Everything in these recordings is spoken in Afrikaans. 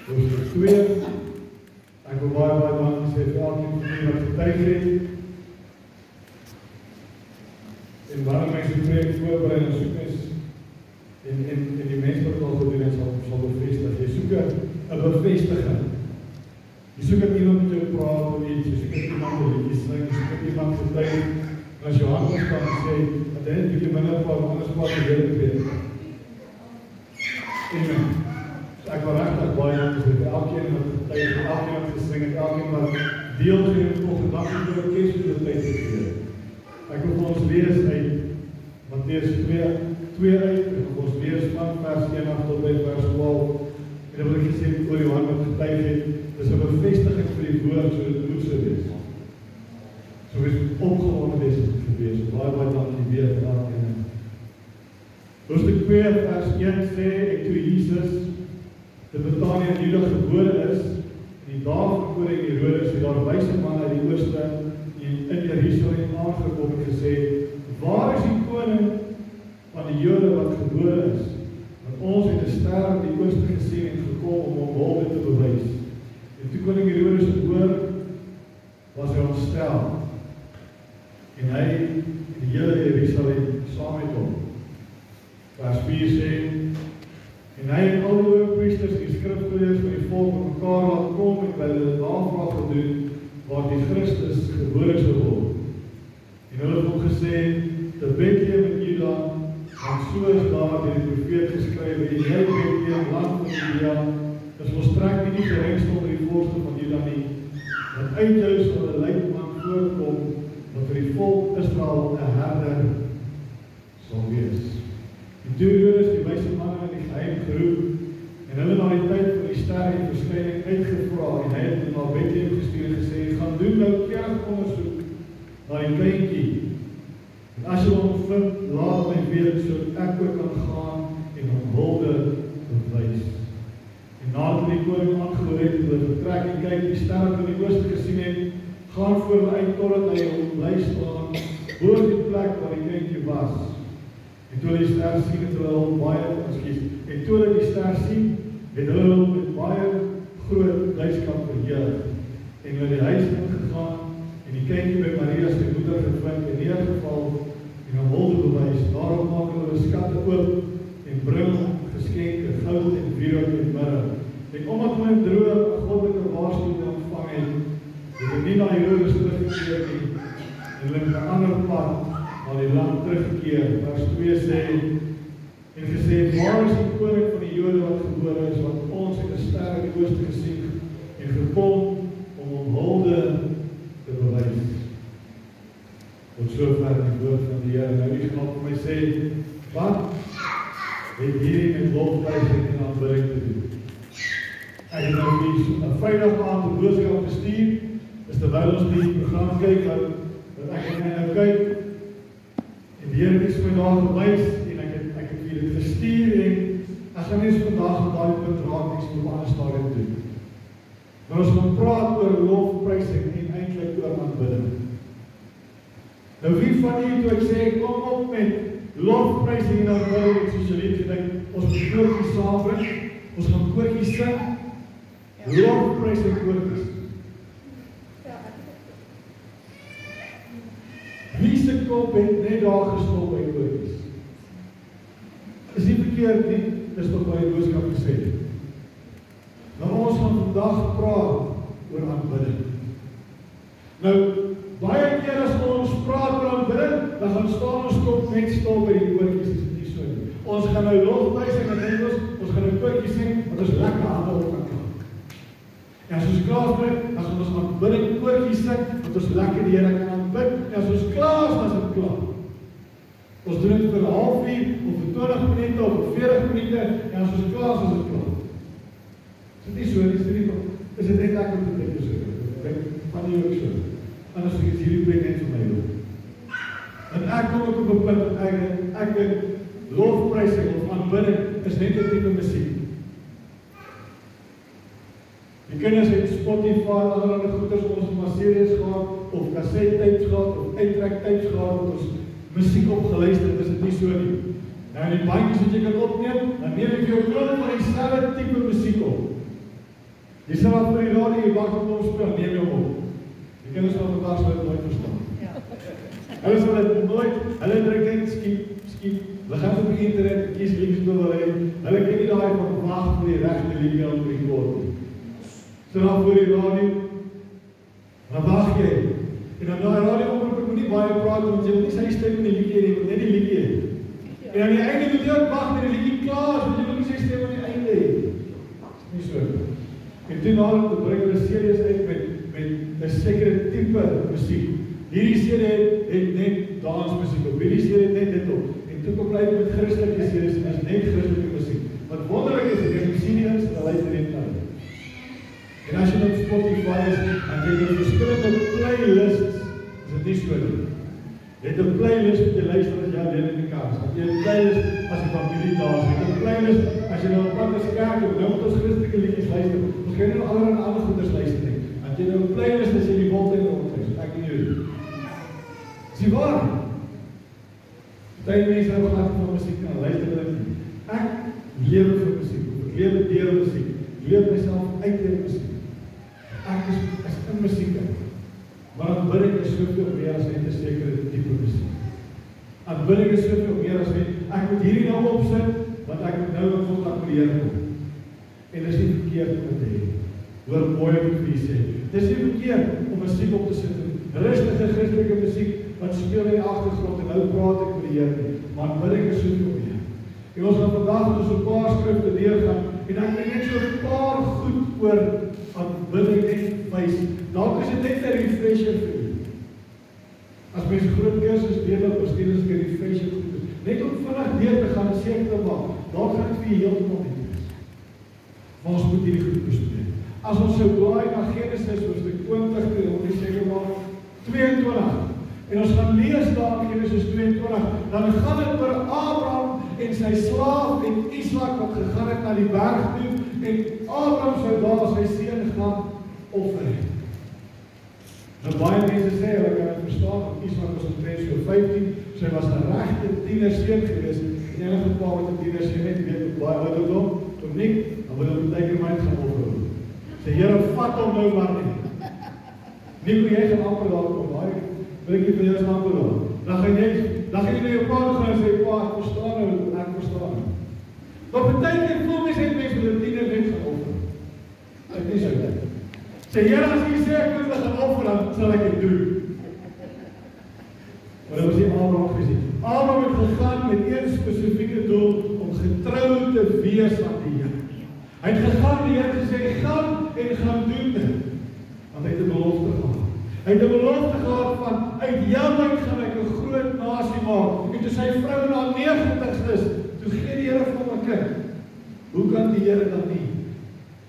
Hoofstuk 2. Ek wil baie dankie sê vir elkeen van julle wat getuig het. En wanneer mense die preek voorberei en soek is, en die mense wat al gedoen het, sal bevestig. Jy soek 'n bevestiging. Jy soek dat iemand met jou praat of iets, jy soek dat iemand met jou sing, jy soek dat iemand getuig. En as jou hand kan sê, dat hy net bietjie minder praat, anders praat die Here weet. Amen. So ek wil regtig baie dankie vir elkeen wat getuig, elkeen wat gesing het, elkeen wat deelgeneem het volgende dag in die orkes vir die tyd gegee. Ek wil ons lees uit Matteus 2 uit, en ons lees van vers 1 tot by vers 12. En dan wil ek gesê oor Johan wat getuig het, dis 'n bevestiging vir die woord, so dit moet so wees. So wees opgewonde wees gewees. Baie dankie weer vir elkeen. Hoofstuk 2 vers 1 sê, en toe Jesus te Betanië in Juda gebore is, en die dae van koning Herodes het daar wyse manne uit die ooste in Jerusalem aangekom en gesê, waar is die koning van die Jode wat gebore is? Want ons het 'n ster in die ooste gesien en gekom om hom hulde te bewys. En toe koning Herodes het hoor, was hy ontstel. En hy en die hele Jerusalem saam met hom. Vers 4 sê, en hy en al die hoofpriesters en die skrifgeleerdes van die volk met mekaar laat kom en by hulle navraag gedoen, waar die Christus gebore sou word. En hulle het hom gesê, te Bethlehem in Juda, want so is daar deur die profeet geskrywe, en jy Bethlehem, land van Juda, is volstrek nie die geringste onder die volste van Juda nie, want uit jou sal 'n leidsman voorkom, wat vir die volk Israel 'n herder sal wees. En toe Herodes die wyse manne in die geheim geroep, en hulle na die tyd van die ster en verskyning uitgevra, en hy het na Bethlehem gestuur en gesê, gaan doen noukeurig ondersoek na die kleintjie. En as jy hom vind, laat my weet, so ek ook kan gaan en hom hulde bewys. En nadat die koning aangehoor het, hulle vertrek en kyk die ster wat in die ooste gesien het, gaan voor hulle uit totdat hy hom bly staan, bo die plek waar die kleintjie was. En toe hulle die ster sien, het hulle hom en toe hulle die ster sien, het hulle hom met baie groot blydskap verheug. En hulle die huis ingegaan, en die kindjie by Maria sy moeder gevind en neergeval, en hom hulde bewys. Daarop maak hulle skatte oop, en bring geskenke, goud en wierook en mirre. En omdat hulle in droom 'n goddelike waarskuwing ontvang het, het hulle nie na Herodes teruggekeer nie, en hulle het 'n ander pad na die land teruggekeer. Vers 2 sê, en gesê, waar is die koning van die Jode wat gebore is, want ons het 'n ster in die ooste gesien, en gekom om hom hulde te bewys. Tot sover die woord van die Here. Nou die gaan vir my sê, wat het hierdie met lofprysing en aanbidding te doen? Ek het nou die 'n Vrydag aand 'n boodskap gestuur, is terwyl ons die program kyk, dat ek nou kyk, en die Here het my daar gewys, en ek het vir dit gestuur, en ek gaan nie vandag op daai punt raak, ek sal op ander stadium doen. Maar ons gaan praat oor lofprysing en eintlik oor aanbidding. Nou wie van julle toe ek sê, kom op met lofprysing en aanbidding, en soos julle gedink, ons moet koortjies saambring, ons gaan koortjies sing, lofprysing koortjies. Wie se kop het net daar gestop by koortjies? Is nie verkeerd nie, dis wat by die boodskap gesê. Nou ons gaan vandag praat oor aanbidding. Nou, baie keer as ons praat oor aanbidding, dan gaan staan ons kop net stil by die koortjies, is dit nie so nie. Ons gaan nou lofprysing en dink ons gaan nou koortjies sing, want ons lekker hande op kan klap. En as ons klaar is, dan gaan ons aanbidding koortjies sing, want ons lekker die Here kan aanbid, en as ons klaar is, dan is dit klaar. Ons doen dit vir 'n halfuur, of vir 20 minute, of vir 40 minute, en as ons klaar is dit klaar. Is dit nie so, is dit net lekker om te dink so? Ek van die ook so. Anders is hierdie plek net vir my loop. En ek kom ook op 'n punt, ek dink, lofprysing of aanbidding is net 'n tipe musiek. Die kinders het Spotify, allerlei goeders, ons maar series gehad, of cassette tapes gehad, of uittrek tapes gehad, wat ons musiek opgeluister, is dit nie so nie. Nou in die bandjies wat jy kan opneem, dan neem ek jou klomp van dieselfde tipe musiek op. Jy sal dan vir die radio, jy wacht op ons speel, neem jou op. Die kinders van vandag sal het nooit verstaan. Hulle sal het nooit, hulle druk net skiep, hulle gaan op die internet, kies liedjes door hulle ken nie daai van wacht vir die rechte liedje aan die woord. So dan voor die radio, dan wacht jy. En dan die radio omroep, ek moet nie baie praat, want jy wil nie sy stem in die liedje, jy wil net die liedje hê. En aan die einde moet jy ook wacht met die liedje klaar, want jy wil nie sy stem aan die einde hê. Dis nie so. En toe nadat te bring hulle series uit met 'n sekere tipe musiek. Hierdie serie het net dansmusiek op. Hierdie serie het net dit op. En toe kom hy met Christelike series en is net Christelike musiek. Wat wonderlik is, ek het sien eens, dan luister net nou. En as jy op Spotify is, dan jy het verskillende playlists, is dit nie so nie. Jy het 'n playlist wat jy luister as jy alleen in die kar is. Jy het 'n playlist as die familie daar is. Jy het 'n playlist as jy nou op pad is kerk of nou met ons Christelike liedjies luister. Ons gaan nie allerlei ander goeders luister nie. Want jy nou 'n playlist as jy die wolke rondkry. Ek en jy. Is die waar? Baie mense hou van musiek en luister hulle nie. Ek lewe vir musiek. Ek lewe deur musiek. Ek leef myself uit deur musiek. Ek is in musiek. Maar aanbidding is soveel meer as net 'n sekere tipe musiek. Aanbidding is soveel meer as net, ek moet hierdie nou opsit, want ek moet nou in kontak met die Here kom. En dis nie verkeerd om te hê. Hoor mooi wat ek vir julle sê. Dis nie verkeerd om musiek op te sit, rustige Christelike musiek, wat speel in die agtergrond en nou praat ek met die Here nie. Maar aanbidding is soveel meer. En ons gaan vandag met ons 'n paar skrifte deurgaan, en ek wil net so 'n paar goed oor aanbidding net wys. Dalk is dit net 'n refresher vir u. As mens groot kursus deel op, is dit 'n refresher goed. Net om vinnig deur te gaan en seker te maak, dalk gaan dit vir u heeltemal nie wees. Maar ons moet hierdie goed verstaan. As ons sou blaai na Genesis hoofstuk 20 toe, dan moet jy seker maak 22. En ons gaan lees daar in Genesis 22, dan gaan dit oor Abraham en sy slaaf en Isak wat gegaan het na die berg toe, en Abraham sou daar sy seun gaan offer het. Nou baie mense sê, hulle kan het verstaan, want Isak was omtrent so 15, sy was 'n regte tienerseun geweest, en enige pa wat 'n tienerseun het, weet hoe baie ouderdom, toe nie, dan wil hulle baie my gaan offer. Sê, Here, vat hom nou maar nie. Nie hoe jy gaan amper daar kom, baie, wil ek nie vir jou amper daar. Dan gaan jy na jou pa gaan en sê, pa, ek verstaan nou, ek verstaan nou. Maar betekent voel mense het mense met 'n tiener net gaan offer. Dit is so dit. Sê, Here, as jy sê ek moet gaan offer, dan sal ek dit doen. Maar dit was nie Abraham gesien. Abraham het gegaan met een spesifieke doel om getrou te wees aan die Here. Hy het gegaan, die Here gesê, gaan doen dit. Want hy het 'n belofte gehad. Hy het 'n belofte gehad van, uit jou uit gaan ek 'n groot nasie maak. En toe sy vrou na 90 is, toe gee die Here vir hom 'n kind. Hoe kan die Here dan nie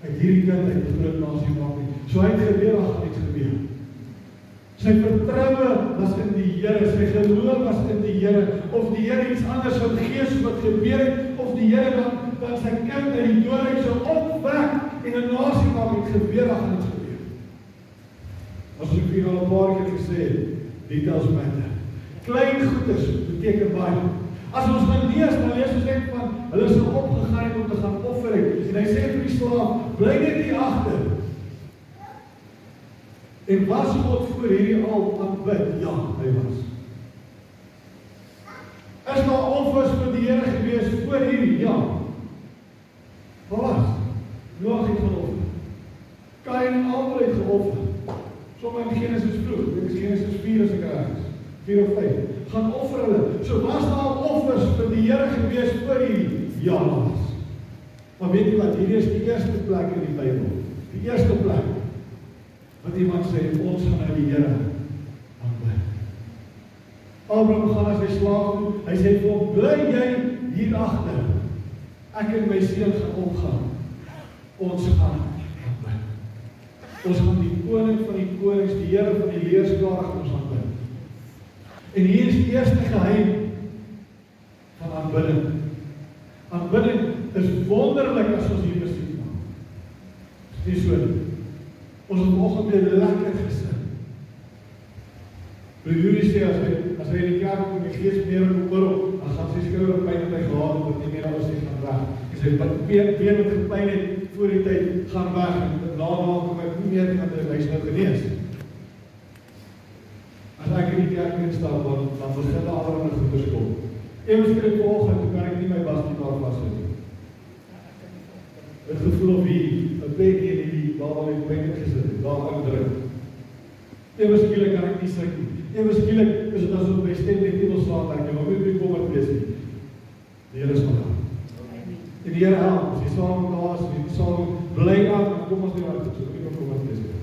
uit hierdie kind uit 'n groot nasie maak nie? So hy het gebeur, daar gaan iets gebeur. Sy vertroue was in die Here, sy geloof was in die Here, of die Here iets anders sou gee soos wat gebeur het, of die Here dan sy kind uit die dood uit sou opwek en 'n nasie maak, het gebeur, daar gaan iets gebeur. As ek vir al 'n paar keer gesê het, details matter. Klein goeders beteken baie. As ons gaan lees, dan lees ons net van, hulle is opgegaan om te gaan offer het, en hy sê vir die slaaf, bly net hier agter. En was God voor hierdie al aanbid? Ja, hy was. Is daar offers vir die Here gewees voor hierdie? Ja. Wat was? Noag het geoffer. Kain en Abel het geoffer. Sommige in Genesis vroeg, dit is Genesis 4 as ek reg is, 4 of 5, gaan offer hulle. So was daar offers vir die Here gewees voor hierdie? Ja, was. Maar weet jy wat, hierdie is die eerste plek in die Bybel. Die eerste plek. Wat iemand sê, ons gaan nou die Here aanbid. Abraham gaan as hy slaaf toe, hy sê vir hom, bly jy hier agter. Ek en my seun gaan opgaan. Ons gaan aanbid. Ons gaan die koning van die konings, die Here van die leerskare ons aanbid. En hier is die eerste geheim van aanbidding. Aanbidding is wonderlik as ons hier musiek maak. Dis nie so nie. Ons het vanoggend weer lekker gesin. Broer sê, as hy in die kerk kom, die gees meer in die oor, dan gaan sy skouderpyn wat hy gehad het, wat nie meer alles nie gaan weg. En sy been wat gepyn het, voor die tyd gaan weg en daarna kom ek nie meer aan die huis nou genees. As ek in die kerk instap, dan begin daar allerlei goeders kom. Ewesklik vanoggend kan ek nie my basgitaar vashou nie. Het gevoel of hier, 'n plek hier in die waar die plek gesit het, daar indruk. Ewesklik kan ek nie sing nie. Ewesklik is dit asof my stem net nie wil slaan ek maar moet bekommerd wees nie. Die Here is daar. En die Here help, as jy saam met daar is, jy saam bly aan, dan kom ons nie uit, so nie bekommerd wees nie.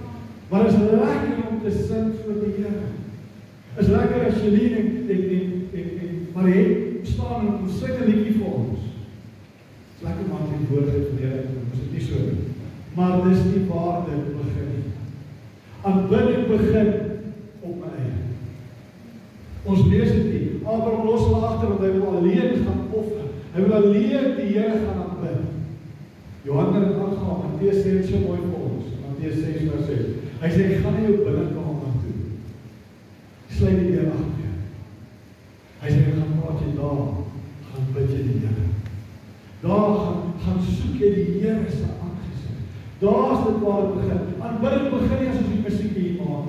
Maar het is lekker om te sing vir die Here. Het is lekker as Jeline en Marie staan en sing 'n liedjie vir ons. Het is lekker maak die woorde van die Here, is dit nie so nie. Maar dis nie waar dit begin nie. Aanbidding begin op my eie. Ons lees dit nie. Abraham los hulle agter want hy wil alleen gaan offer. Hy wil alleen die Here gaan aanbid. Johannes het aangegaan, Matteus sê dit so mooi vir ons. Matteus 6:6. Hy sê ek gaan nie jou binnekamer toe. Sluit die deur agter jou. Hy sê ek gaan praat jy daar, gaan bid jy die Here. Daar gaan soek jy die Here se aangesig. Daar's dit waar dit begin. Aanbidding begin nie as ons die musiek hier maak.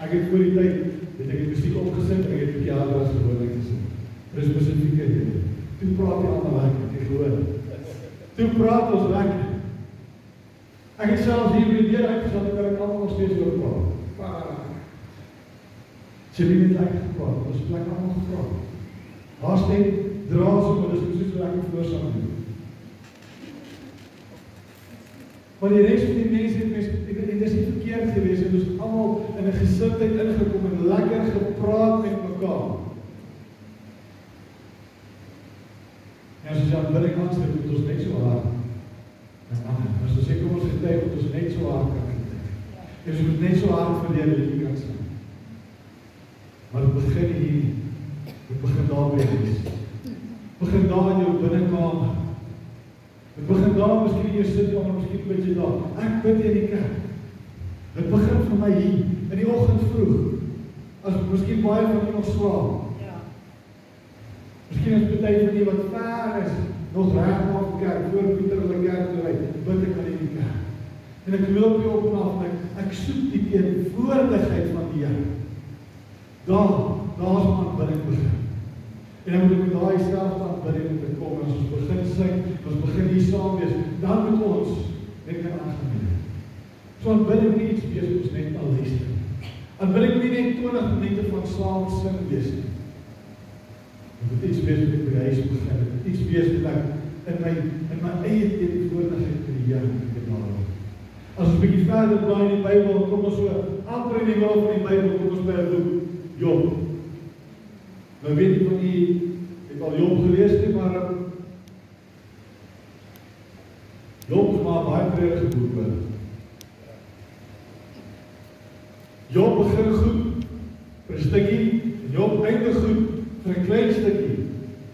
Ek het voor die tyd, ek het musiek opgesit, ek het piano as gewoonlik gesing. Dis spesifieke dinge. Toe praat jy allemaal lekker, ek gehoor. Toe praat ons lekker. Ek het selfs hier met die deur uitgesat, ek kan ek allemaal nog steeds oor praat. Jeline het uitgepraat, ons het lekker allemaal gepraat. Haar stem draas op, maar dis precies wat ek voorsang doen. Maar die rest van die mense het en dis nie verkeerd gewees, en ons het allemaal in 'n gesindheid ingekom en lekker gepraat met mekaar. En as ons aanbidding aansluit, moet ons net so hard en ander. As ons sê, kom ons getuig, moet ons net so hard kan getuig. En ons moet net so hard vir die liedjie kan sing. Maar het begin hier nie. Het begin daar by wees. Het begin daar in jou binnenkamer. Het begin daar, miskien in jou sitkamer, miskien bid jy daar. Ek bid in die kerk. Het begin vir my hier, in die oggend vroeg. As miskien baie van die nog slaap. Ja. Miskien is party van die wat ver is, nog reg na die kerk, voor Pieter hulle kerk toe ry, bid ek aan die kerk. En ek loop hier op en af, en ek soek die teenwoordigheid van die Here. Daar is my aanbidding begin. En dan moet ek met daai selfde aanbidding te kom, as ons begin sing, as ons begin hier saam wees, dan moet ons net kan aangebied. So aanbidding nie iets wees, ons net al luister. Aanbidding nie net 20 minute van saam sing wees nie. Dit moet iets wees wat ek by die huis begin, dit moet iets wees wat ek in my eie teenwoordigheid vir die Here benader. As ons 'n bietjie verder blaai in die Bybel, kom ons so amper in die middel van die Bybel, kom ons by 'n boek, Job. Nou weet nie van die, het al Job gelees nie, maar Job is maar baie treurige boek hoor. Job begin goed vir 'n stukkie, en Job eindig goed vir 'n klein stukkie.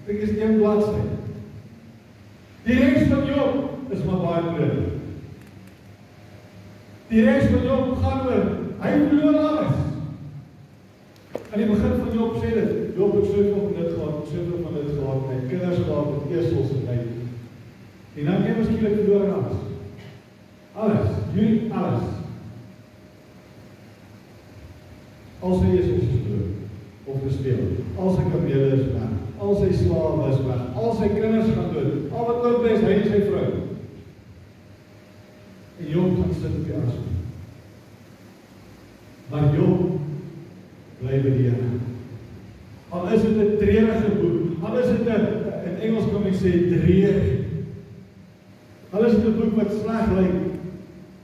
Dit is 1 bladsy. Die res van Job is maar baie treurig. Die res van Job gaan oor, hy verloor alles. Aan die begin van Job sê dit, Job het soveel van dit gehad, hy het kinders gehad, met esels en hy. En dan neem ons skielik verloor alles. Alles, jullie alles. Al sy esels is verloor, of gesteel, al sy kamele is weg, al sy slawe is weg, al sy kinders gaan dood, al wat oor is, hy en sy vrou. En Job gaan sit op die asem. Maar Job bly by die Here. Al is dit 'n treurige boek, al is dit in Engels kan mens sê dreig. Al is dit 'n boek wat sleg lyk,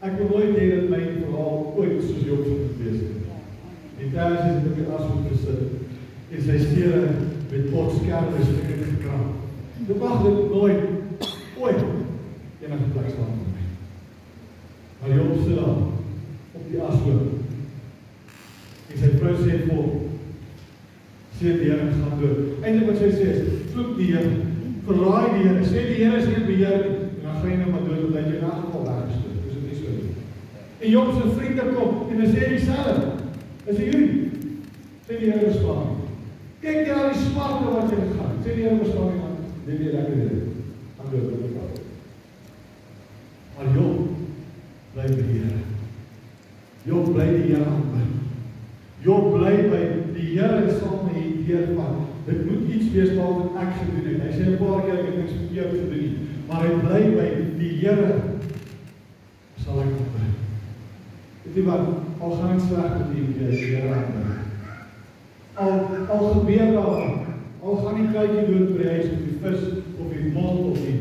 ek wil nooit hê dat my verhaal ooit soos Job sou wees nie. En daar is dit op die asem gesit, en sy stere met potskerwe stukke gekrap. Dit mag dit nooit, ooit, enige plek staan vir my. Maar Job sit daar, op die asloop. En sy vrou sê vir hom, sê die Here gaan dood. Eindelik wat sy sê is, vloek die Here, verraai die Here, sê die Here is nie beheer nie, en dan gaan jy nou maar dood, omdat jy in elk geval weggestoot, is dit nie so nie. En Job se vriende kom, en hy sê dieselfde, is dit jullie? Sê die Here bestaan nie. Kyk jy al die smarte wat jy gaan, sê die Here bestaan nie, man, dit is lekker dit, gaan dood, Job bly die Here aanbid. Job bly by die Here saam met die Here van. Dit moet iets wees wat ek gedoen het. Hy sê 'n paar keer ek het niks verkeerd gedoen nie, maar hy bly by die Here sal ek aanbid. Weet jy wat? Al gaan dit sleg met die Here aanbid. Al gebeur daar, al gaan die kykie dood by die huis of die vis of die mot of die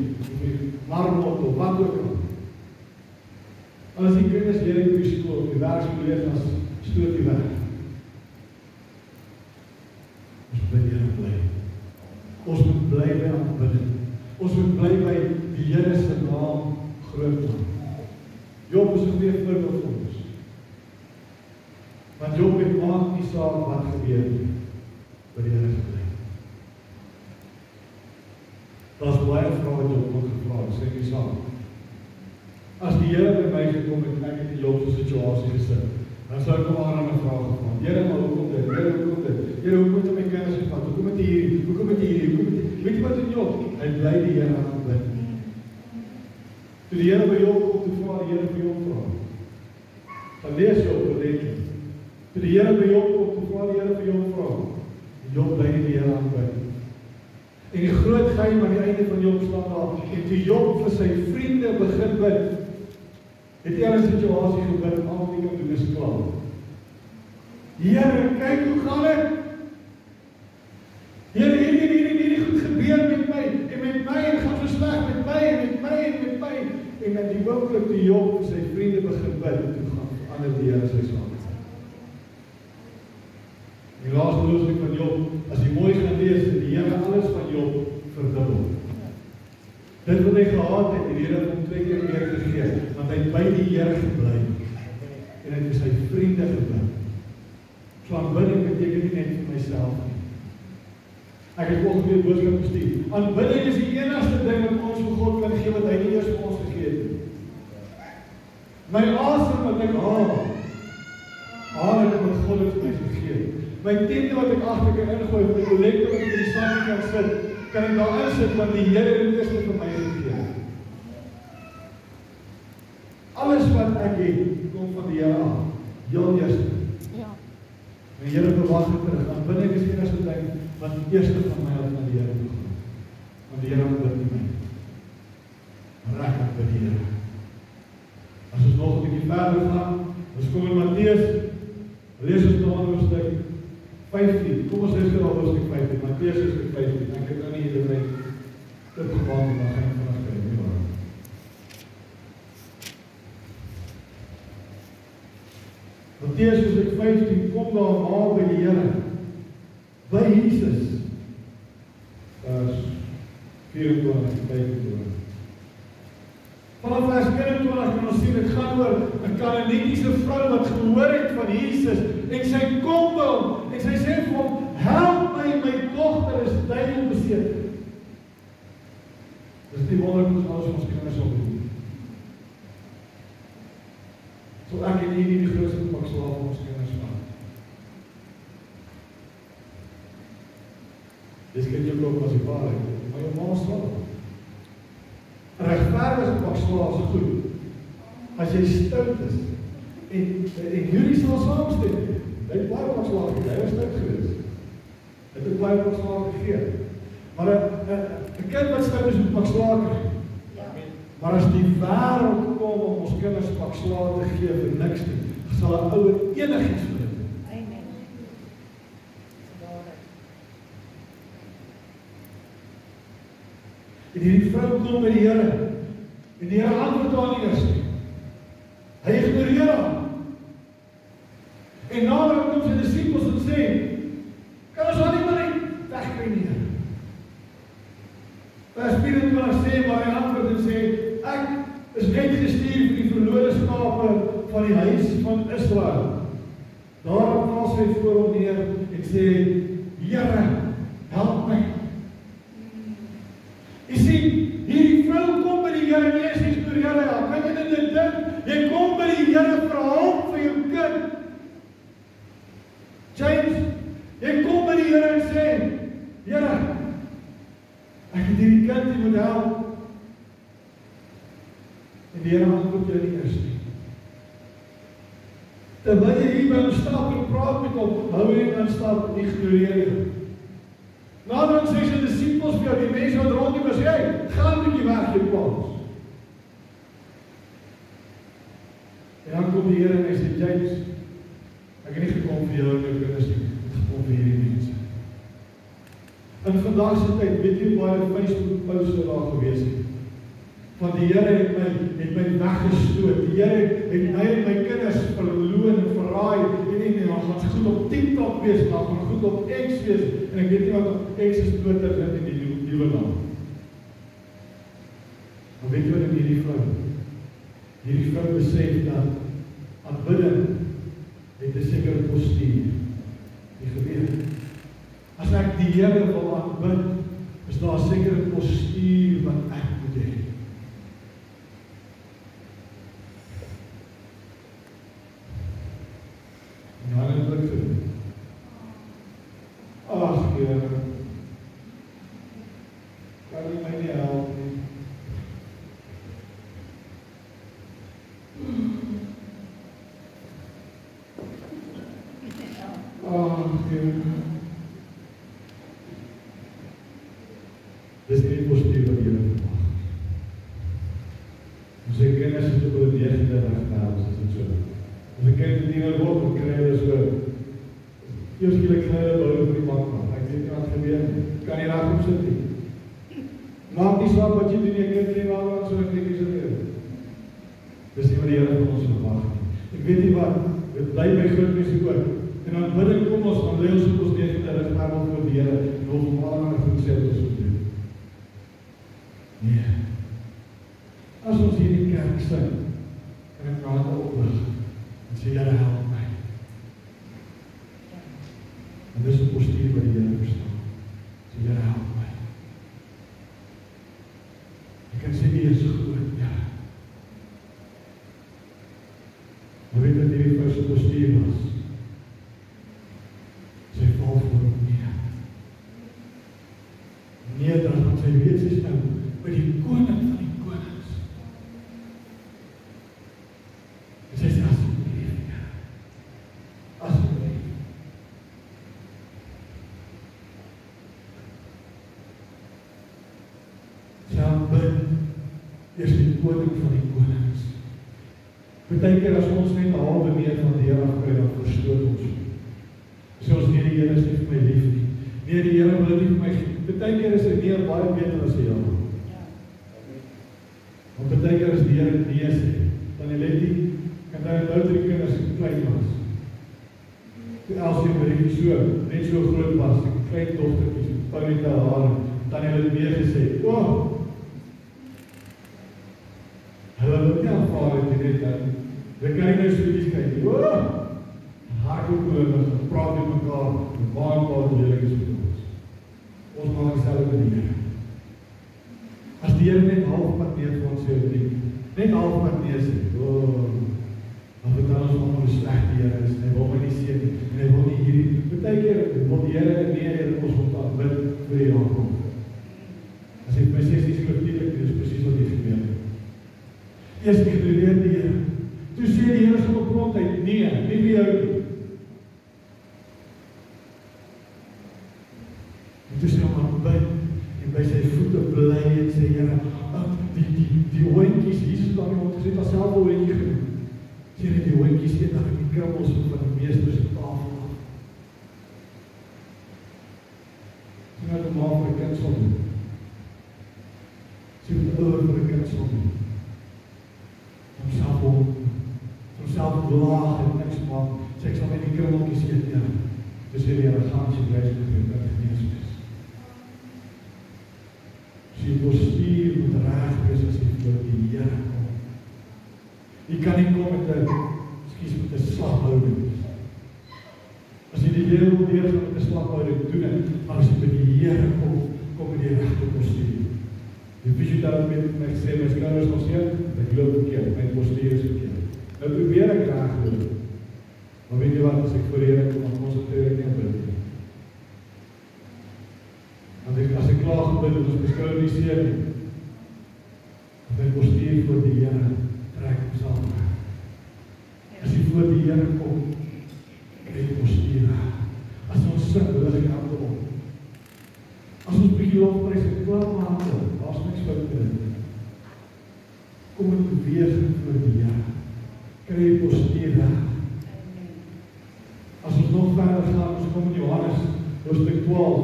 marmot of wat ook al. Al as die kinders leer in die skool, die werkskolleeg as stoot die weg. Ons moet by die Here bly. Ons moet bly by aanbidding. Ons moet bly by die Here se naam groot maak. Job is 'n goeie voorbeeld vir ons. Want Job het maak nie saak wat gebeur nie, by die Here gebly. Daar's baie vrae wat Job ook gevra het, sê nie saak. As die Here by my gekom het, ek het in Job se situasie gesit, dan sou ek hom aan 'n vraag gevra. Here, maar hoekom dit? Here, hoekom dit? Here, hoekom het my kinders gevat? Hoekom het hierdie? Hoekom het hierdie? Weet jy wat in Job? Hy bly die Here aanbid. Toe die Here by Job kom, toe vra die Here vir Job vra. Dan lees Job oorlede. Toe die Here by Job kom, toe vra die Here vir Job vra. Job bly die Here aanbid. En die groot geheim aan die einde van Job staan daar. En toe Job vir sy vriende begin bid, het hy 'n situasie gebid, al die kan doen is klaar. Here, kyk hoe gaan dit? Here, hierdie goed gebeur met my, en gaan so sleg met my, en met my. En in die oomblik toe Job vir sy vriende begin bid, toe gaan verander die Here sy saak. Die laaste hoofstuk van Job, as jy mooi gaan lees, het die Here alles van Job verdubbel. Dit wat hy gehad het, die Here het hom 2 keer meer gegee, want hy het by die Here gebly. En hy het vir sy vriende gebly. So aanbidding beteken nie net vir myself nie. Ek het ook weer boodskap gestuur. Aanbidding is die enigste ding wat ons vir God kan gee, wat hy nie eers vir ons gegee het. My asem wat ek haal het wat God het vir my gegee. My tente wat ek agter kan ingooi, my kollekte wat ek in die sandie kan sit, kan ek daar insit, want die Here het dit eers vir my gegee. Alles wat ek het, kom van die Here af. Heel eerste. En die Here verwag het terug. Aanbidding is die enigste ding wat die eerste van my af na die Here toe gaan. Want die Here aanbid nie my. Maar ek aanbid die Here. As ons nog 'n bietjie verder gaan, ons kom in Matteus, lees ons daar hoofstuk 15. Kom ons lees gou hoofstuk 15. Matteus hoofstuk 15. Ek het nou nie hier by dit gebaal nie, maar gaan ek vanaf kyk, nie waar. Matteus hoofstuk 15 kom daar maar by die Here, by Jesus. Vers 24 en 25. Vanaf vers 21 kan ons sien, dit gaan oor 'n Kanaanitiese vrou wat gehoor het van Jesus, en sy kom by hom, en sy sê vir hom, help my dogter is duiwel beset. Dis die wonderlik ons alles ons kinders op doen. So ek en nie die grootste pak slaaf van ons kinders maak. Dis kan jy ook as die waarheid, maar jou ma slaaf. Regverdige pak slaaf is goed. As jy stout is, en jullie sal saamstem, hy het baie pak slaaf gegee, hy was stout geweest. Hy het baie pak slaaf gegee. Maar 'n kind wat stout is moet pak slaaf kry. Maar as die wêreld kom om ons kinders pak slaaf te gee vir niks nie, sal 'n ouer enigiets doen. Amen. En hierdie vrou kom by die Here, en die Here antwoord haar nie eers nie. Hy ignoreer haar. En nader kom sy disippels en sê, kan ons haar nie maar net wegkry nie. Vers 24 sê, maar hy antwoord en sê, ek is net gestuur vir die verlore skape van die huis van Israel. Daarom val sy voor hom neer en sê, Here, help my. Jy sien, hierdie vrou kom by die Here en eers ignoreer hy haar. Kan jy dit dink? Jy kom by die Here vir hulp vir jou kind. James, jy kom by die Here en sê, Here, ek het hierdie kind, jy moet help. En die Here antwoord jou nie eers nie. Terwyl jy hier by hom stap en praat met hom, hou jy aan stap en ignoreer jy. Nadat sê sy disippels vir jou, die mense wat rondom was, jy, gaan 'n bietjie weg, jy Paulus. En dan kom die Here en hy sê, James, ek het nie gekom vir jou en jou kinders nie, ek het gekom vir hierdie mense. In vandag se tyd, weet jy baie Facebook poste daar gewees het, van die Here het my weggestoot, die Here het my en my kinders verloon en verraai, en dan gaan goed op TikTok wees, dan gaan goed op X wees, en ek weet nie wat op X is Twitter in die nuwe naam. Maar weet jy wat in hierdie vrou besef dat aanbidding het 'n sekere postuur. Die gebeur. As ek die Here wil aanbid, is daar 'n sekere postuur wat ek moet hê. Ja, dit lukt vir. Ag, Here, kan jy my nie help nie? Dis nie die postuur wat jy verwag. Ons sê kinders is op die 9de regnaam, is dit so. As ek kind die diener word, dan kry hulle so, eers skielik kry hulle bouw vir die bank, ek weet nie wat gebeur nie, kan nie raak op sit nie. Maak nie saak wat jy doen, jy kind nie waar, so ek nie sit nie. Dis nie wat die Here van ons verwag nie. Ek weet nie wat, dit bly my groot mense ook. En dan bid ek kom ons, dan lê ons op ons 9de regnaam voor die Here, en ons om allemaal goed sê wat ons moet doen. Nee. As ons hier in die kerk sing, kan ek hande oplig en sê, Here help my. En dis 'n postuur wat die Here verstaan. Sê, Here help my. Ek kan sê, U is groot, ja. Maar weet wat hierdie vrou se postuur was? Sy val voor hom neer. Nederig, want sy weet sy is nou by die koning van die konings. En sy sê, asseblief, ja. Asseblief. Sy aanbid eers die koning van die konings. Partykeer as ons net 'n halwe meter van die Here afkry, dan verstoot ons. Sê ons, nee, die Here is nie vir my lief nie. Nee, die Here wil nie vir my lief. Partykeer is hy meer baie beter as die Here. Want partykeer is die Here nee sê. Dan jy let nie, kan daar nou 3 kinders klein was. Toe Elsie Marie so, net so groot was, die klein dogtertjies, Paulita haar, dan jy het weer gesê, hulle wil nie aanvaar het die net dan, dan kan jy nou so iets kyk, hartkoekoelig, praat met mekaar, en waar bedeling is met ons. Ons maak dieselfde met die Here. As die Here net halfpad neer vir ons sê, net halfpad neer sê, dan vertel ons om hoe sleg die Here is, en hy wil my nie sê nie, en hy wil nie hierdie, partykeer wil die Here nee, ons moet aanbid vir die jaar kom. As ek my 16 skriftuurlik, dit is presies wat hier gebeur het. Eers ignoreer die Here. Toe sê die Here so op grondheid, nee, nie vir jou nie. En toe sê hom aanbid, en by sy voete bly en sê, Here, die hoontjies, Jesus dan iemand gesê, dat self een hoontjie genoem. Sê hy, die hoontjies eet dan in die krummels van die meesters op tafel af. Sê wat een ma vir die kind sal doen. Sê wat een ouder vir die kind sal doen. Homself laag en niks maak, sê ek sal my die krummeltjies eet, ja. Dus sê die Here, gaan sy blys met jou kind genees wees. Sy postuur moet reg wees as jy voor die Here kom. Jy kan nie kom met 'n slaghouding. As jy die lewe wil deurgaan met 'n slaghouding, doen het, maar as jy by die Here kom met die regte postuur. Die visitaat met my gesê, my skouers nog seer, ek loop verkeerd, my postuur is verkeerd. Nou probeer ek graag doen. Maar weet jy wat, as ek voor die Here kom, dan konsentreer ek nie op dit. Want as ek klaar gebid, dan is my skouer nie seer nie. Want my postuur voor die Here trek homself weg. As jy voor die Here kom, antwoord. Daar's niks fout in dit. Kom in beweging voor die Here. Kry jy postuur weg. As ons nog verder gaan, ons kom in Johannes hoofstuk 12.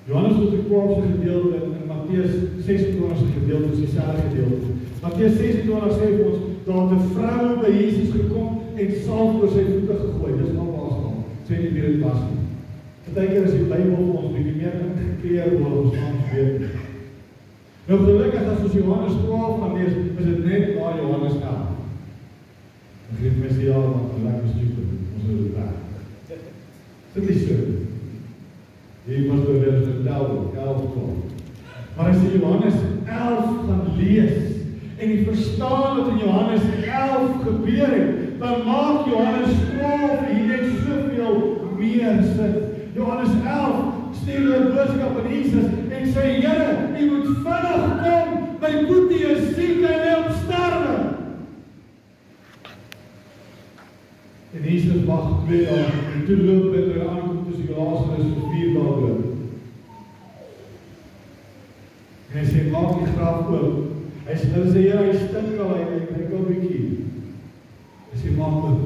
Johannes hoofstuk 12 se gedeelte in Matteus 26 se gedeelte is dieselfde gedeelte. Matteus 26 sê vir ons, daar het 'n vrou by Jesus gekom en salf oor sy voete gegooi. Dis nou waar staan. Sê nie wie dit was nie. Partykeer is die Bybel vir ons bietjie meer ingekleer word ons soms weet. Nou gelukkig as ons Johannes 12 gaan lees, is dit net na Johannes 11. Dan geef my sê ja, want lekker stupid. Ons is dit weg. Dit is so. Jy was door weer vertel, 11. Maar as jy Johannes 11 gaan lees, en jy verstaan wat in Johannes 11 gebeur het, dan maak Johannes 12 hier net soveel meer sin. Johannes 11 stuur 'n boodskap aan Jesus en sê, Here, U moet vinnig kom, my boetie is siek en hy op sterwe. En Jesus wag 2 dae en toe loop dit er aankom tussen Lazarus vir 4 dae dood. En hy sê, maak die graf oop. Hy sê, Here, hy stink al, hy drink al bietjie. Hy sê, maak oop.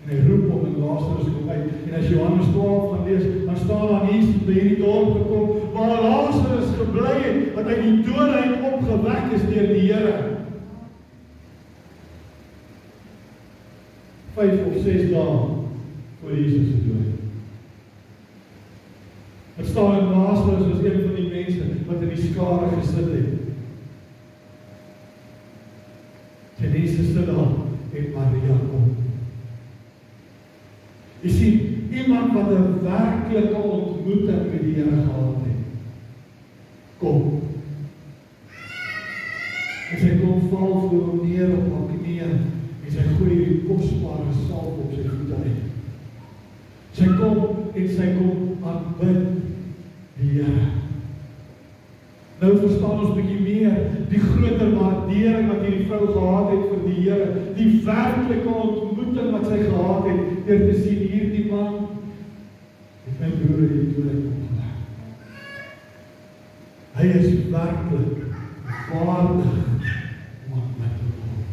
En hy roep hom en Lazarus kom uit. En as Johannes 12 gaan lees, dan staan daar Jesus by hierdie dorp gekom, waar Lazarus gebly het, wat uit die dode uit opgewek is deur die Here. 5 of 6 dae voor Jesus se dood. Het staan in Lazarus was een van die mense wat in die skare gesit het. En Jesus sit daar en Maria kom. Jy sien, iemand wat 'n werklike ontmoeting met die Here gehad het, kom. En sy kom val voor hom neer op haar knieë en sy gooi die kosbare salf op sy voete uit. Sy kom en sy kom aanbid die Here. Nou verstaan ons bietjie meer die groter waardering wat hierdie vrou gehad het vir die Here, die werklike ontmoeting wat sy gehad het, deur te sien hierdie man het my broer in die dood opgewek. Hy is werklik waardig om aanbid te word.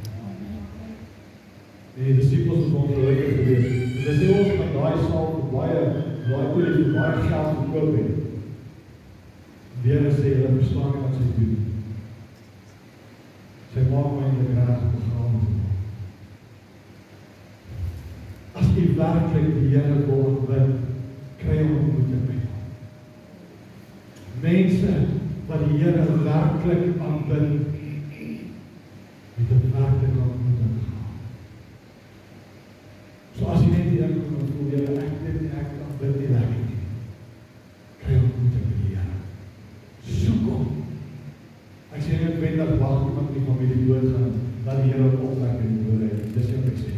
Die disippels het ongelukkig gewees. Dis nie ons met daai salf baie olie, baie geld gekoop het. Die Here sê, hulle verstaan nie wat sy doen. Sy maak my in die reg begaan te maak. As jy werklik die Here wil aanbid, kry jy ontmoeting met hom. Mense wat die Here werklik aanbid, het 'n werklike ontmoeting gehad. So as jy net die Here kom en voel, Here, ek aanbid nie lekker nie, kry jy ontmoeting met die Here. Soek hom. Ek sê nie noodwendig wag iemand nie van die dood gaan, dat die Here opwek in die dood. Dis wat ek sê.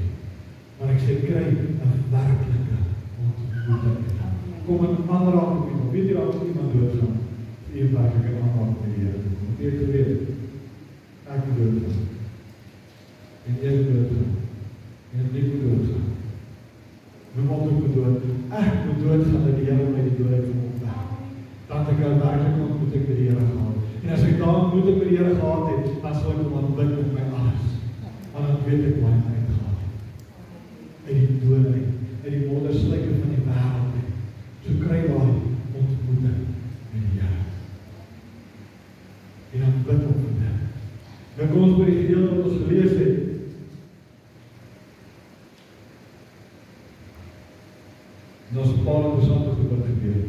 Maar ek sê kry 'n werklike ontmoeting met hom. Kom in aanraking met hom. Weet jy dat iemand doodgaan? Die werklike aanraking met die Here. Moet jy geweet? Ek moet doodgaan. En jy moet doodgaan. En ek moet doodgaan. Niemand moet dood. Ek moet doodgaan dat die Here my die dood uit opwek. Dat ek 'n werklike ontmoeting met die Here gehad. En as ek daar ontmoeting met die Here gehad het, dan sal ek hom aanbid met my alles. Want dan weet ek waar hy uitgaan. Uit die dood uit die wonderslyke van die wêreld uit. So kry daai ontmoeting met die Here. En dan bid hom vir dit. Nou kom ons by die gedeelte wat ons gelees het. En ons 'n paar interessante goed gebeur.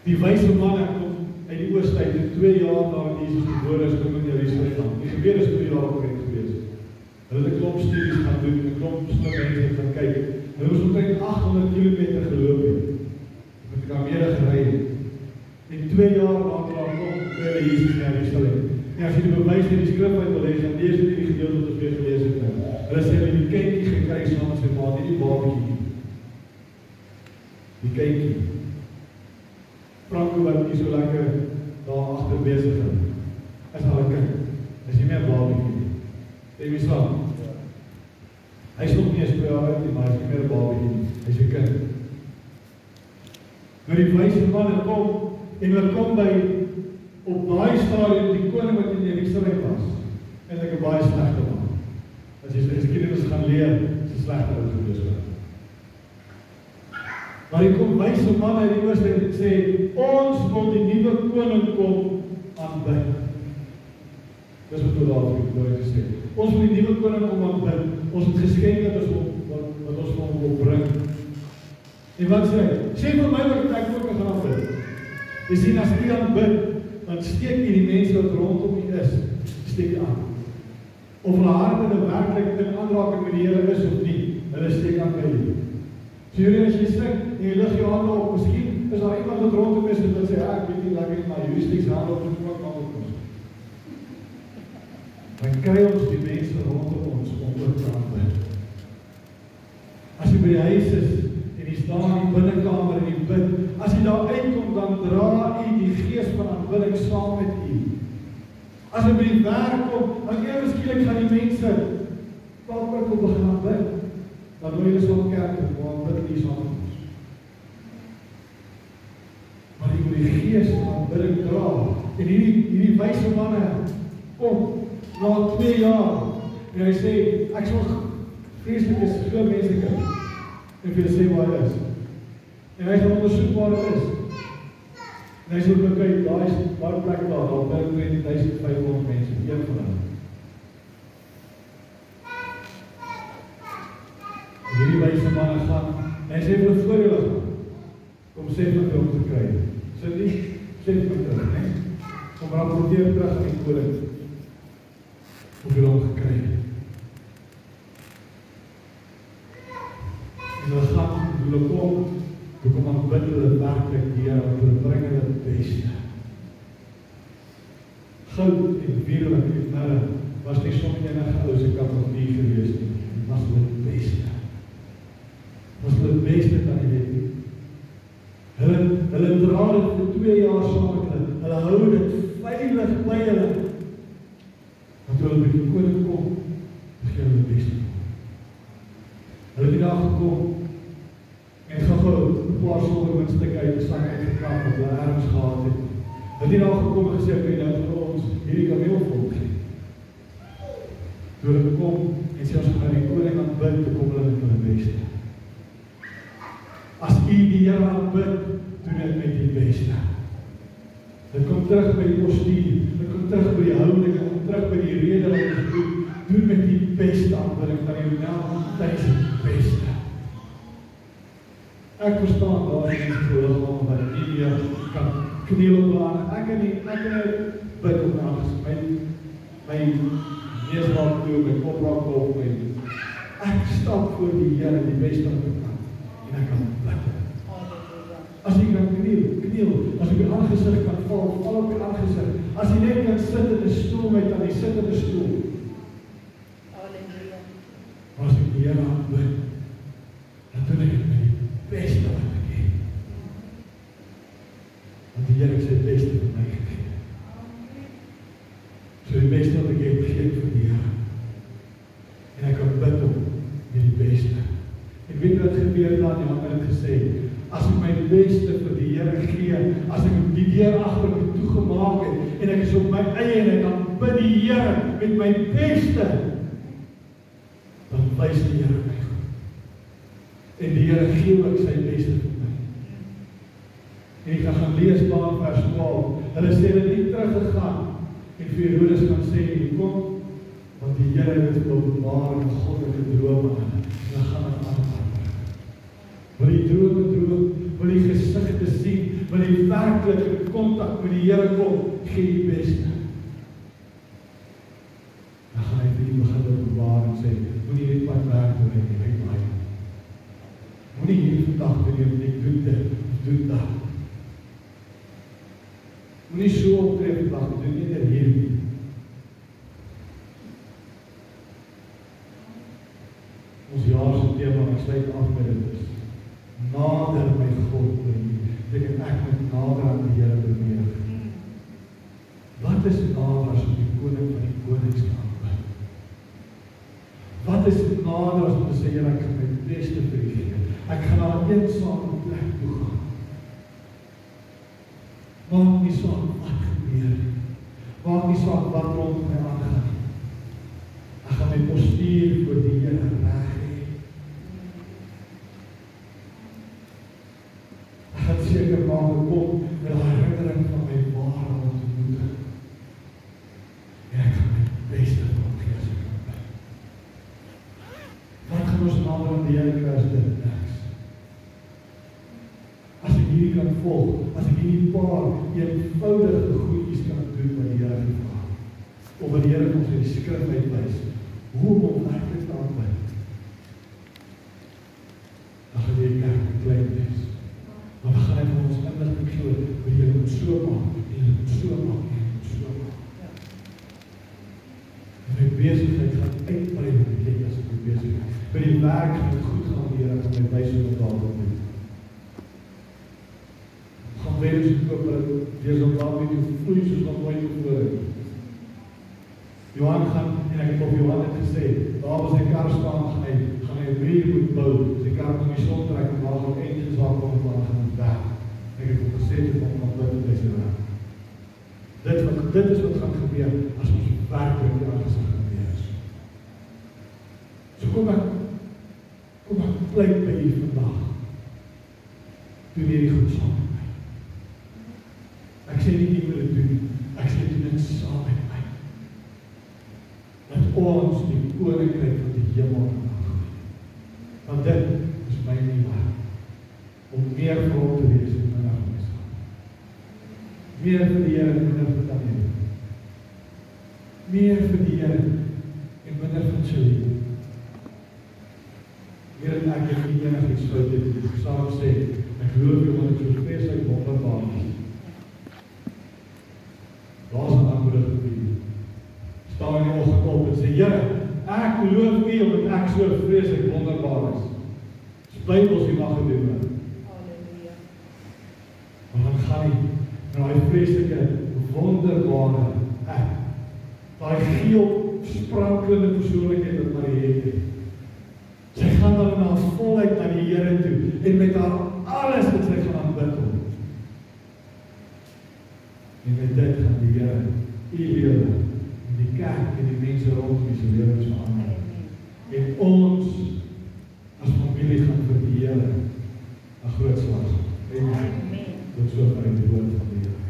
Die wyse manne kom uit die ooste uit, 2 jaar nadat Jesus gebore is, kom in Jerusalem. Die gebeur is 2 jaar oud gewees. Hulle het 'n klomp studies gaan doen, 'n klomp mense gaan kyk. Hulle het omtrent 800 km geloop het. Met 'n kamele gery het. En 2 jaar later kom hulle Jesus na Jerusalem. En as jy die bewys in die skrif uit wil lees, dan lees jy die gedeelte wat ons weer gelees het. Hulle sê hulle die kindjie gekry saam met sy ma, nie die babatjie nie. Die kindjie. Franco wat nie so lekker daar agter besig is al 'n kind. Is nie meer babatjie nie. Sê wie slaan? Hy is nog nie eens 2 jaar oud nie, maar hy is nie meer 'n babatjie nie. Hy is 'n kind. Nou die wyse manne kom En hulle kom by, op daai stadium, die koning wat in Jerusalem was, en ek 'n baie slegte man. As jy die geskiedenis gaan leer, is 'n slegte ou gewees. Maar hier kom wyse manne uit die ooste en sê, ons wil die nuwe koning kom aanbid. Dis wat hulle daar gesê. Ons wil die nuwe koning kom aanbid. Ons het geskenke wat ons van hom wil bring. En wat sê hy? Sê vir my wat ek ook gaan aanbid. Jy sien, as jy aanbid, dan steek jy die mense wat rondom jy is, steek jy aan. Of hulle harte werklik in aanraking met die Here is of nie, hulle steek aan by jy. So jullie, as jy sing, en jy lig jou hande op, miskien is daar iemand wat rondom is, en wat sê, ek weet nie, lekker nie, maar jy steek hande op, en ook aan op ons. Dan kry ons die mense rondom ons, om ook te aanbid. As jy by die huis is, en jy staan in die binnenkamer, en jy bid, as jy daar uitkom, dan dra jy die gees van aanbidding saam met jy. As jy by die werk kom, dan ewe skielik gaan die mense dalk ook op begin aanbid. Dan wil jy so 'n kerk toe, waar bid jy saam met ons. Maar jy moet die gees van aanbidding dra. En hierdie wyse manne kom na 2 jaar en hy sê, ek sal vreeslik is so mense kry. En vir sê waar hy is. En hy gaan ondersoek waar dit is. En hy sê, kyk, daar is waar plek daar binne 2500 mense, een van hulle. En hierdie wyse manne gaan, en hy sê vir hulle voor julle gaan, kom sê vir hom te kry. Sê nie, sê vir terug, nee? Kom rapporteer terug aan die koning, hoe julle hom gekry het. En hulle gaan, hulle kom, toe kom aanbid hulle werklik die Here, want hulle bring hulle het beste. Goud en wierlik en mirre was nie soms enige ouse kategorie gewees nie, was hulle het beste. Was hulle het beste kan jy weet nie. Hulle dra dit vir 2 jaar saam met hulle hou dit veilig by hulle. Want hulle by die koning kom, gee hulle het beste. Hulle het die dag gekom, en gauw 'n paar sonderwinstukke uit die sak uitgekrap wat hulle ergens gehad het. Het die daar gekom en gesê, okay, nou vir ons hierdie kameelvolk gee. Toe hulle kom en sê ons gaan die koning aanbid, toe kom hulle met hulle beste. As u die Here aanbid, doen dit met die beste. Dit kom terug by die postuur, dit kom terug by die houding, dit kom terug by die rede wat ons doen met die beste aanbidding van die naam tydens die beste. Ek verstaan daar die mense gehoor wat nie meer kan kniel op aan. Ek kan bid op my neus raak toe, my kop raak op, ek stap voor die Here die beste op die kant, en ek kan bid. As jy kan kniel, as jy op die aangesig kan val op die aangesig, as jy net kan sit in 'n stoel met aan die sittende stoel. As ek die Here aanbid, dan doen ek het met die beste wat ek het. Want die Here het sy beste vir my gegee. So die beste wat ek het, gee ek vir die Here. En ek kan bid om met die beste. En weet wat gebeur daar, die ander het gesê, as ek my beste vir die Here gee, as ek die deur agter my toegemaak het, en ek is op my eie en ek kan bid die Here met my beste, dan wys die Here my goed. En die Here gee ook sy beste vir my. En ek gaan lees daar in vers 12, hulle sê hulle nie teruggegaan, en vir Herodes gaan sê, jy kom, want die Here het openbaar en goddelike drome aan, en hulle gaan het aanvaard. Wil die drome droom, wil die gesigte sien, wil die werklike kontak met die Here kom, gee die beste. Dan gaan hy vir die begin openbaar en sê, moet nie dit wat werk doen, en hy maai. Moet nie hierdie vandag doen, en ek doen dit, of doen dat. Moet nie so optref vandag, doen nie dit hierdie. Ons jaarse thema, ek sluit af met dit is, nader my God by u, beteken ek moet nader aan die Here beweeg. Wat is nader as om die koning van die konings te aanbid? Wat is nader as om te sê, Here, ek gaan my beste vir u gee? Ek gaan na 'n eensame plek toe gaan. Maar saak wat gebeur nie. Maak nie saak wat rond my aangaan nie. Ek gaan my postuur voor die Here reg hê. Ek gaan seker maak ek kom met die herinnering van my ware ontmoeting. En ek gaan my beste van gee as ek kan bid. Wat gaan ons nader aan die Here kry as dit niks? As ek hierdie kan volg, as ek hierdie paar eenvoudige goedjies kan doen wat die Here gevra het, of wat die Here ons in die skrif uitwys, hoe om werklik te aanbid, dan gaan die kerk klein wees. Maar dan gaan hy vir ons inligting gee oor jy moet so maak, en jy moet so maak, en jy moet so maak. En my besigheid gaan uitbrei met die kyk as ek my besigheid. By die werk gaan het goed gaan, die Here gaan my wys hoe om daar te doen. Gaan weer eens koop, wees op daar met die vloei soos wat nooit tevore. Johan gaan, en ek het op Johan het gesê, daar was sy kar staan, gaan hy 'n muur moet bou, sy kar moet die son trek, en daar gaan engines waar kom en daar gaan het weg. Ek het ook gesê, dit om wat dit by sy werk. Dit is wat gaan gebeur, as ons werkelijk die aangesig gaan wees. So kom ek pleit by u vandag, doen hierdie goed saam met my. Ek sê nie moet dit doen, ek sê doen dit saam met my. Dat ons die koninkryk van die hemel kan aangroei. Want dit is my nie waar. Om meer vir hom te wees en minder vir myself. Meer vir die Here en minder vir Daniel. Meer vir die Here en minder vir Chili. Here en ek het nie enigiets fout het. Ek sal sê, ek geloof jy want ek so vreeslik wonderbaar is. Daar is 'n aanmoedig gebied. Staan in die oggend op en sê, Here, ek geloof nie omdat ek so vreeslik wonderbaar is. Dis Bybels die mag gedoen word. Halleluja. Maar dan gaan hy na die vreeslike, wonderbare ek. Daai geel, sprankelende persoonlikheid wat Marie het. Sy gaan dan na volheid na die Here toe en met haar alles wat sy gaan aanbid hom. En met dit gaan die Here u lewe en die kerk en die mense rondom die se lewens verander. En ons as familie gaan vir die Here 'n groot slag. Amen. Tot sover die woord van die Here.